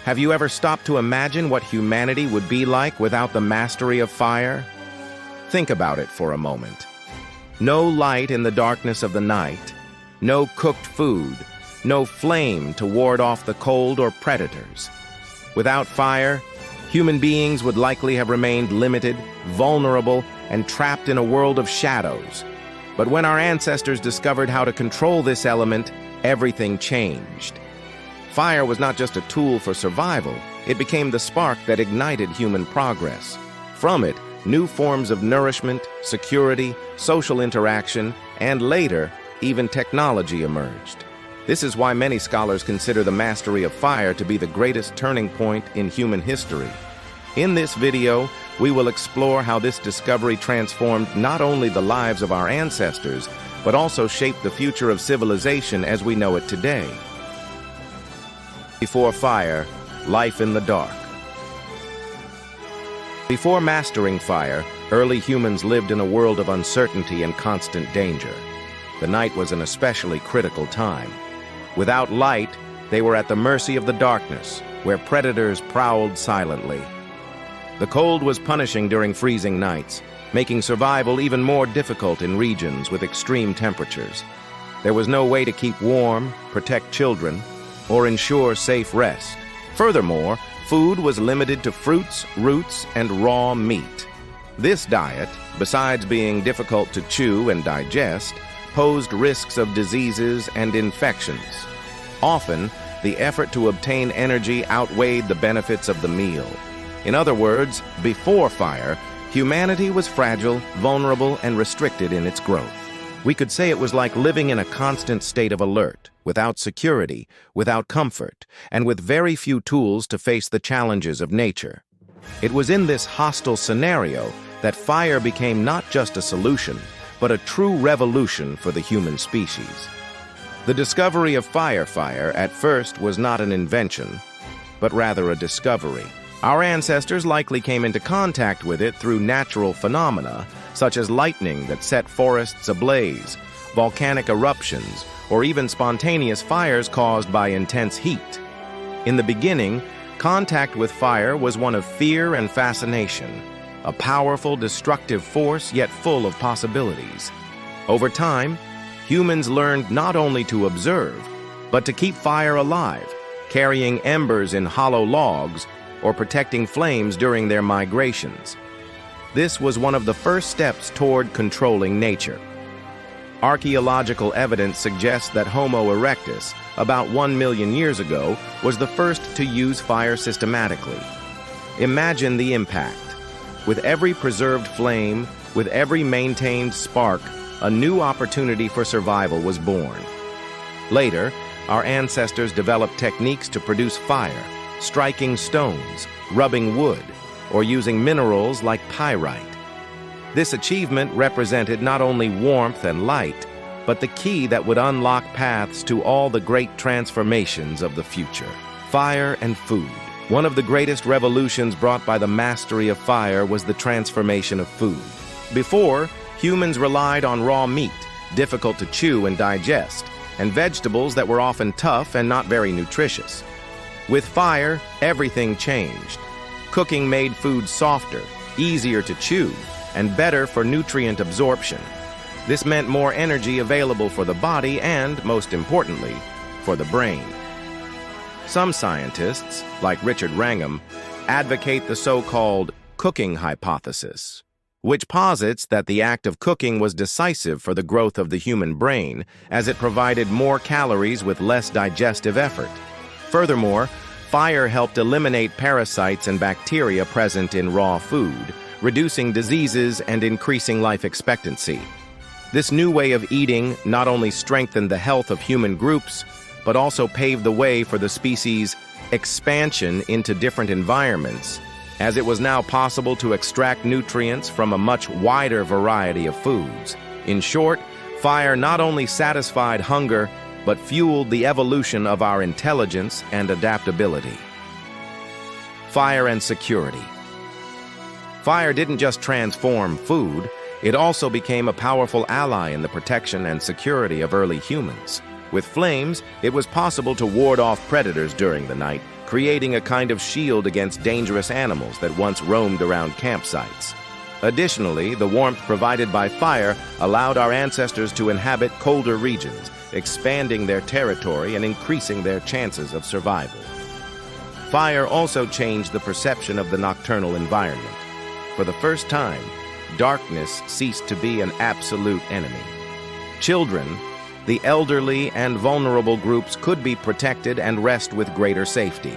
Have you ever stopped to imagine what humanity would be like without the mastery of fire? Think about it for a moment. No light in the darkness of the night, no cooked food, no flame to ward off the cold or predators. Without fire, human beings would likely have remained limited, vulnerable, and trapped in a world of shadows. But when our ancestors discovered how to control this element, everything changed. Fire was not just a tool for survival, it became the spark that ignited human progress. From it, new forms of nourishment, security, social interaction, and later, even technology emerged. This is why many scholars consider the mastery of fire to be the greatest turning point in human history. In this video, we will explore how this discovery transformed not only the lives of our ancestors, but also shaped the future of civilization as we know it today. Before fire, life in the dark. Before mastering fire, early humans lived in a world of uncertainty and constant danger. The night was an especially critical time. Without light, they were at the mercy of the darkness, where predators prowled silently. The cold was punishing during freezing nights, making survival even more difficult in regions with extreme temperatures. There was no way to keep warm, protect children, or ensure safe rest. Furthermore, food was limited to fruits, roots, and raw meat. This diet, besides being difficult to chew and digest, posed risks of diseases and infections. Often, the effort to obtain energy outweighed the benefits of the meal. In other words, before fire, humanity was fragile, vulnerable, and restricted in its growth. We could say it was like living in a constant state of alert, without security, without comfort, and with very few tools to face the challenges of nature. It was in this hostile scenario that fire became not just a solution, but a true revolution for the human species. The discovery of fire at first was not an invention, but rather a discovery. Our ancestors likely came into contact with it through natural phenomena, such as lightning that set forests ablaze, volcanic eruptions, or even spontaneous fires caused by intense heat. In the beginning, contact with fire was one of fear and fascination, a powerful, destructive force yet full of possibilities. Over time, humans learned not only to observe, but to keep fire alive, carrying embers in hollow logs or protecting flames during their migrations. This was one of the first steps toward controlling nature. Archaeological evidence suggests that Homo erectus, about 1 million years ago, was the first to use fire systematically. Imagine the impact. With every preserved flame, with every maintained spark, a new opportunity for survival was born. Later, our ancestors developed techniques to produce fire, striking stones, rubbing wood, or using minerals like pyrite. This achievement represented not only warmth and light, but the key that would unlock paths to all the great transformations of the future. Fire and food. One of the greatest revolutions brought by the mastery of fire was the transformation of food. Before, humans relied on raw meat, difficult to chew and digest, and vegetables that were often tough and not very nutritious. With fire, everything changed. Cooking made food softer, easier to chew, and better for nutrient absorption. This meant more energy available for the body and, most importantly, for the brain. Some scientists, like Richard Wrangham, advocate the so-called cooking hypothesis, which posits that the act of cooking was decisive for the growth of the human brain, as it provided more calories with less digestive effort. Furthermore, fire helped eliminate parasites and bacteria present in raw food, reducing diseases and increasing life expectancy. This new way of eating not only strengthened the health of human groups, but also paved the way for the species' expansion into different environments, as it was now possible to extract nutrients from a much wider variety of foods. In short, fire not only satisfied hunger, but fueled the evolution of our intelligence and adaptability. Fire and security. Fire didn't just transform food, it also became a powerful ally in the protection and security of early humans. With flames, it was possible to ward off predators during the night, creating a kind of shield against dangerous animals that once roamed around campsites. Additionally, the warmth provided by fire allowed our ancestors to inhabit colder regions, expanding their territory and increasing their chances of survival. Fire also changed the perception of the nocturnal environment. For the first time, darkness ceased to be an absolute enemy. Children, the elderly, and vulnerable groups could be protected and rest with greater safety.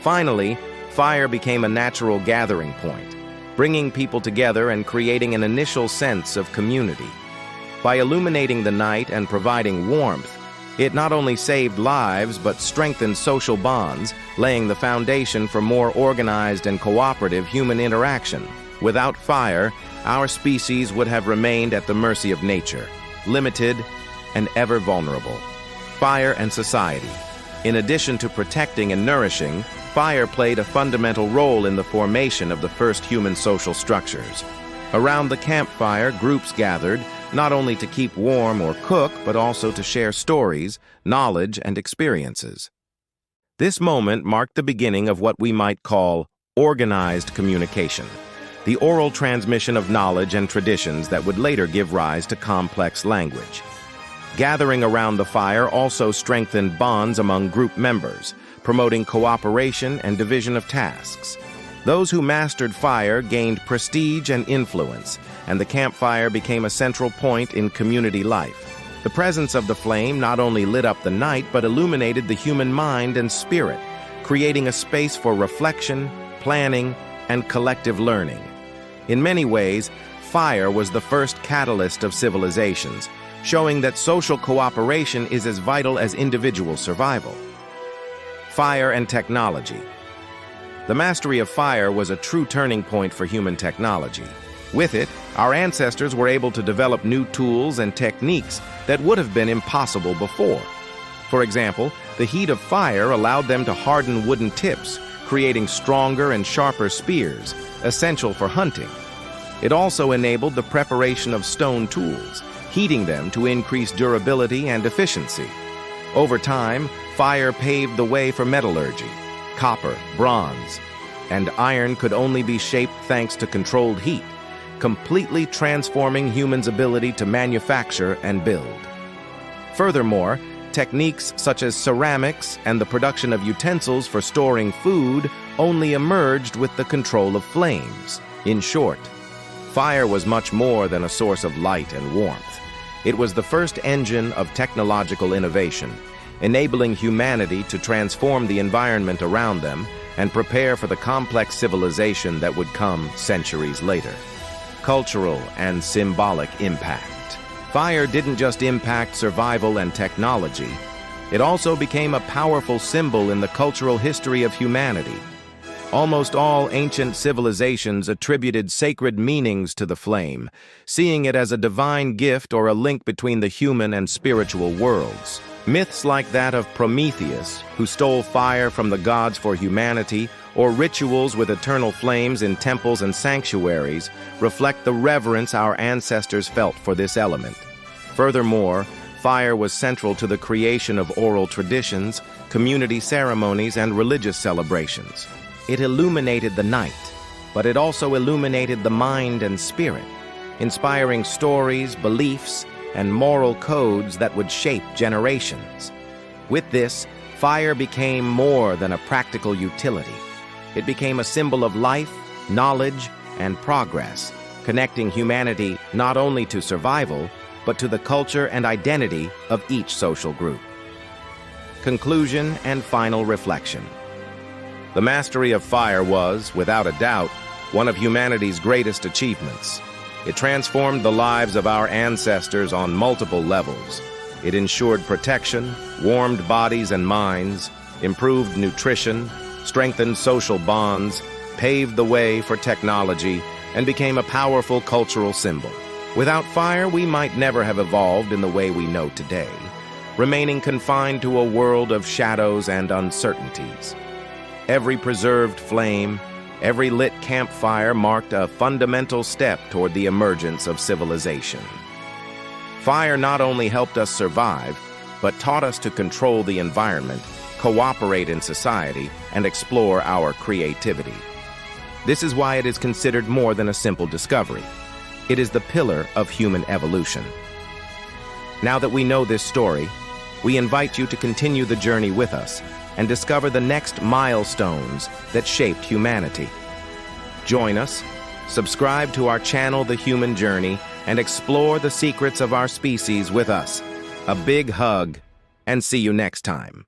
Finally, fire became a natural gathering point, bringing people together and creating an initial sense of community. By illuminating the night and providing warmth, it not only saved lives but strengthened social bonds, laying the foundation for more organized and cooperative human interaction. Without fire, our species would have remained at the mercy of nature, limited and ever vulnerable. Fire and society. In addition to protecting and nourishing, fire played a fundamental role in the formation of the first human social structures. Around the campfire, groups gathered, not only to keep warm or cook, but also to share stories, knowledge, and experiences. This moment marked the beginning of what we might call organized communication, the oral transmission of knowledge and traditions that would later give rise to complex language. Gathering around the fire also strengthened bonds among group members, promoting cooperation and division of tasks. Those who mastered fire gained prestige and influence, and the campfire became a central point in community life. The presence of the flame not only lit up the night but illuminated the human mind and spirit, creating a space for reflection, planning, and collective learning. In many ways, fire was the first catalyst of civilizations, showing that social cooperation is as vital as individual survival. Fire and technology. The mastery of fire was a true turning point for human technology. With it, our ancestors were able to develop new tools and techniques that would have been impossible before. For example, the heat of fire allowed them to harden wooden tips, creating stronger and sharper spears, essential for hunting. It also enabled the preparation of stone tools, heating them to increase durability and efficiency. Over time, fire paved the way for metallurgy. Copper, bronze, and iron could only be shaped thanks to controlled heat, completely transforming humans' ability to manufacture and build. Furthermore, techniques such as ceramics and the production of utensils for storing food only emerged with the control of flames. In short, fire was much more than a source of light and warmth. It was the first engine of technological innovation, enabling humanity to transform the environment around them and prepare for the complex civilization that would come centuries later. Cultural and symbolic impact. Fire didn't just impact survival and technology, it also became a powerful symbol in the cultural history of humanity. Almost all ancient civilizations attributed sacred meanings to the flame, seeing it as a divine gift or a link between the human and spiritual worlds. Myths like that of Prometheus, who stole fire from the gods for humanity, or rituals with eternal flames in temples and sanctuaries, reflect the reverence our ancestors felt for this element. Furthermore, fire was central to the creation of oral traditions, community ceremonies, and religious celebrations. It illuminated the night, but it also illuminated the mind and spirit, inspiring stories, beliefs, and moral codes that would shape generations. With this, fire became more than a practical utility. It became a symbol of life, knowledge, and progress, connecting humanity not only to survival, but to the culture and identity of each social group. Conclusion and final reflection. The mastery of fire was, without a doubt, one of humanity's greatest achievements. It transformed the lives of our ancestors on multiple levels. It ensured protection, warmed bodies and minds, improved nutrition, strengthened social bonds, paved the way for technology, and became a powerful cultural symbol. Without fire, we might never have evolved in the way we know today, remaining confined to a world of shadows and uncertainties. Every preserved flame, every lit campfire marked a fundamental step toward the emergence of civilization. Fire not only helped us survive, but taught us to control the environment, cooperate in society, and explore our creativity. This is why it is considered more than a simple discovery. It is the pillar of human evolution. Now that we know this story, we invite you to continue the journey with us and discover the next milestones that shaped humanity. Join us, subscribe to our channel, The Human Journey, and explore the secrets of our species with us. A big hug, and see you next time.